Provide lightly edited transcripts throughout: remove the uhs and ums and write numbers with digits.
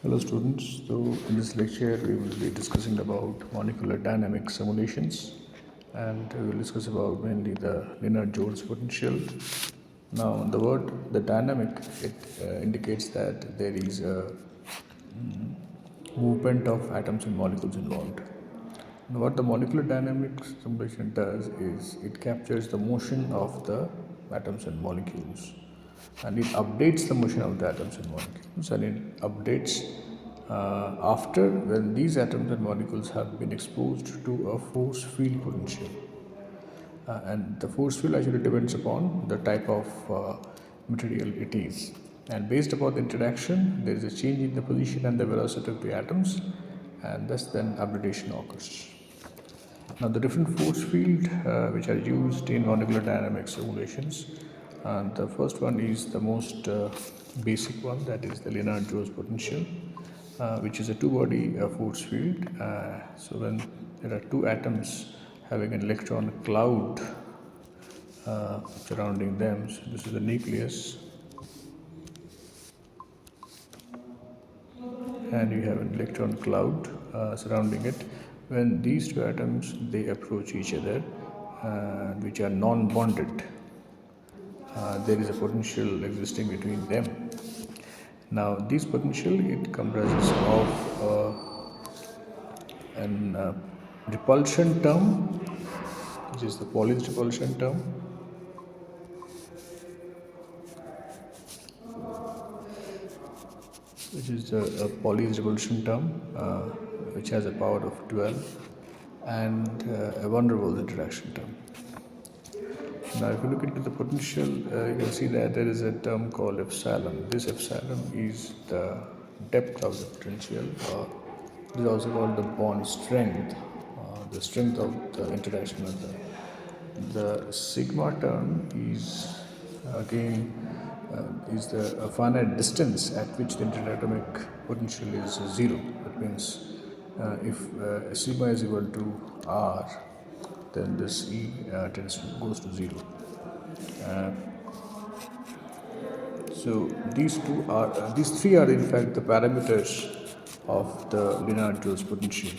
Hello students, so in this lecture we will be discussing about molecular dynamics simulations, and we will discuss about mainly the Lennard-Jones potential. Now the word the dynamic, it indicates that there is a movement of atoms and molecules involved. Now, what the molecular dynamics simulation does is it captures the motion of the atoms and molecules, and it updates the motion of the atoms and molecules, and it updates after when these atoms and molecules have been exposed to a force field potential. And the force field actually depends upon the type of material it is, and based upon the interaction there is a change in the position and the velocity of the atoms, and thus then updation occurs. Now the different force field which are used in molecular dynamics simulations, and the first one is the most basic one, that is the Lennard-Jones potential, which is a two-body force field. So when there are two atoms having an electron cloud surrounding them, so this is the nucleus, and you have an electron cloud surrounding it. When these two atoms they approach each other, which are non-bonded, there is a potential existing between them. Now this potential, it comprises of an repulsion term, which is the Pauli's repulsion term, Pauli's repulsion term, which has a power of 12, and a van der Waals interaction term. Now, if you look into the potential, you can see that there is a term called epsilon. This epsilon is the depth of the potential, or it is also called the bond strength, the strength of the interaction of the sigma term is again is the finite distance at which the interatomic potential is zero. That means if sigma is equal to r, then this E goes to zero. Uh, so these three are in fact the parameters of the Lennard-Jones potential.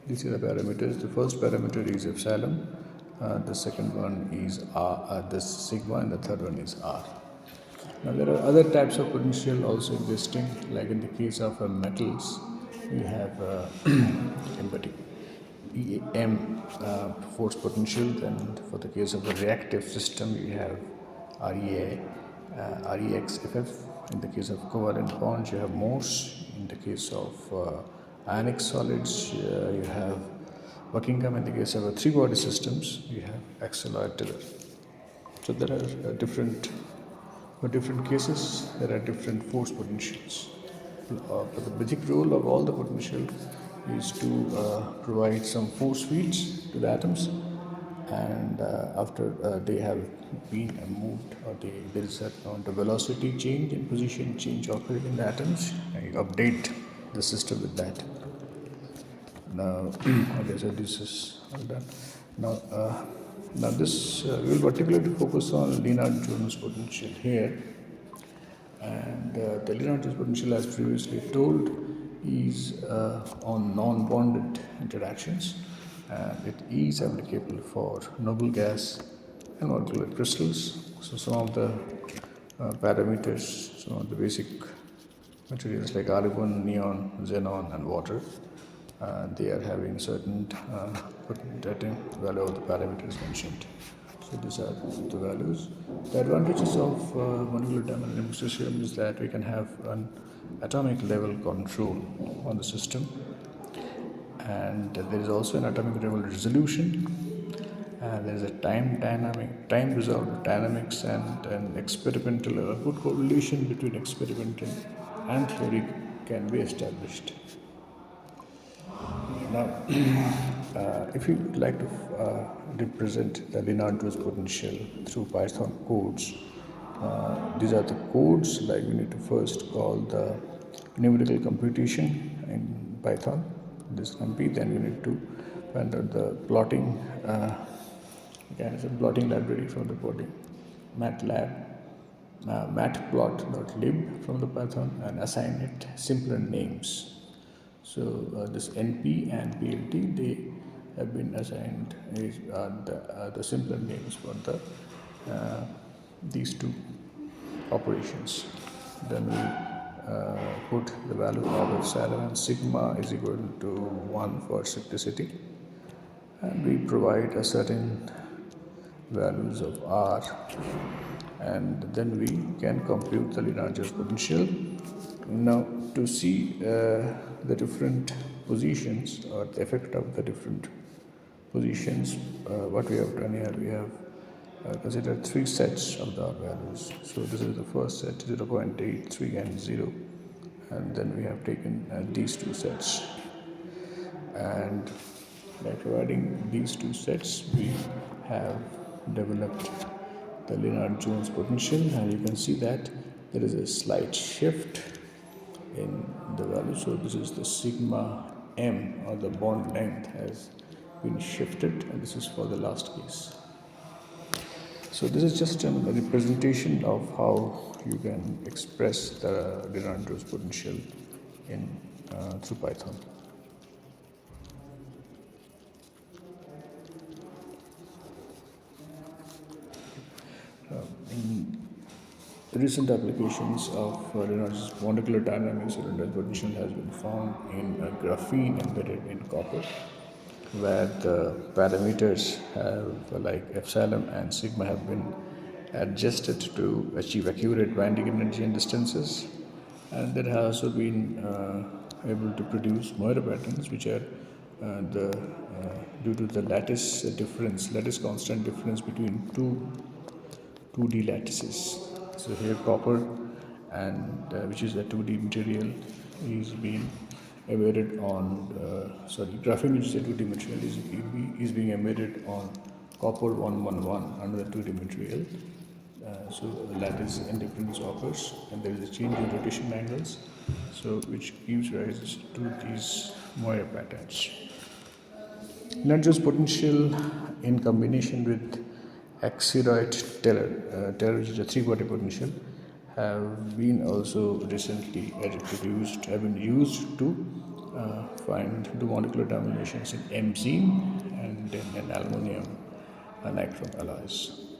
These are the parameters. The first parameter is epsilon, the second one is r, this sigma, and the third one is r. Now there are other types of potential also existing, like in the case of metals, we have in particular EM force potential. Then for the case of a reactive system, we have REA, REXFF. In the case of covalent bonds, you have Morse. In the case of ionic solids, you have Buckingham. In the case of three-body systems, you have Axeloy Tiller. So there are for different cases, there are different force potentials. But the basic role of all the potential is to provide some force fields to the atoms, and after they have been moved, or there is a velocity change and position change occurring in the atoms, and you update the system with that. Now, okay, so this is all done. Now this we will particularly focus on Lennard-Jones potential here, and the Lennard-Jones potential, as previously told, is on non-bonded interactions, and it is applicable for noble gas and molecular crystals. So some of the parameters, some of the basic materials like argon, neon, xenon, and water, they are having certain value of the parameters mentioned. So these are the values. The advantages of molecular dynamics system is that we can have an atomic level control on the system, and there is also an atomic level resolution. There is a time resolved dynamics, and an experimental good correlation between experimental and theory can be established. Now, if you would like to represent the Lennard-Jones potential through Python codes, these are the codes. Like we need to first call the numerical computation in Python. This can be. Then we need to find out the plotting mechanism, plotting library for the plotting. MATLAB, matplot.lib from the Python, and assign it simpler names. So this NP and PLT, they have been assigned the simpler names for these two operations. Then we put the value of epsilon and sigma is equal to 1 for simplicity, and we provide a certain values of R, and then we can compute the Lagrange's potential. Now, to see the different positions or the effect of the different positions, what we have done here, we have considered three sets of the R values. So this is the first set, 0.8, 3 and 0, and then we have taken these two sets, and by providing these two sets we have developed the Lennard-Jones potential, and you can see that there is a slight shift in the value. So this is the sigma m, or the bond length has been shifted, and this is for the last case. So this is just a representation of how you can express the Lennard-Jones potential in through Python. In recent applications of Lennard's molecular dynamics, Lennard's potential has been found in graphene embedded in copper, where the parameters have, like epsilon and sigma, have been adjusted to achieve accurate binding energy and distances, and there has also been able to produce Moira patterns, which are due to the lattice constant difference between two 2D lattices. So here copper, and which is a 2D material, is being embedded on graphene, which is a 2D material, is being embedded on copper 111, another 2D material. So the lattice indifference occurs, and there is a change in rotation angles, so which gives rise to these Moira patterns. Lagrange's potential in combination with Axeroid Teller, which is a three-body potential, have been also recently have been used to find the molecular terminations in MZ and in aluminum nichrome alloys.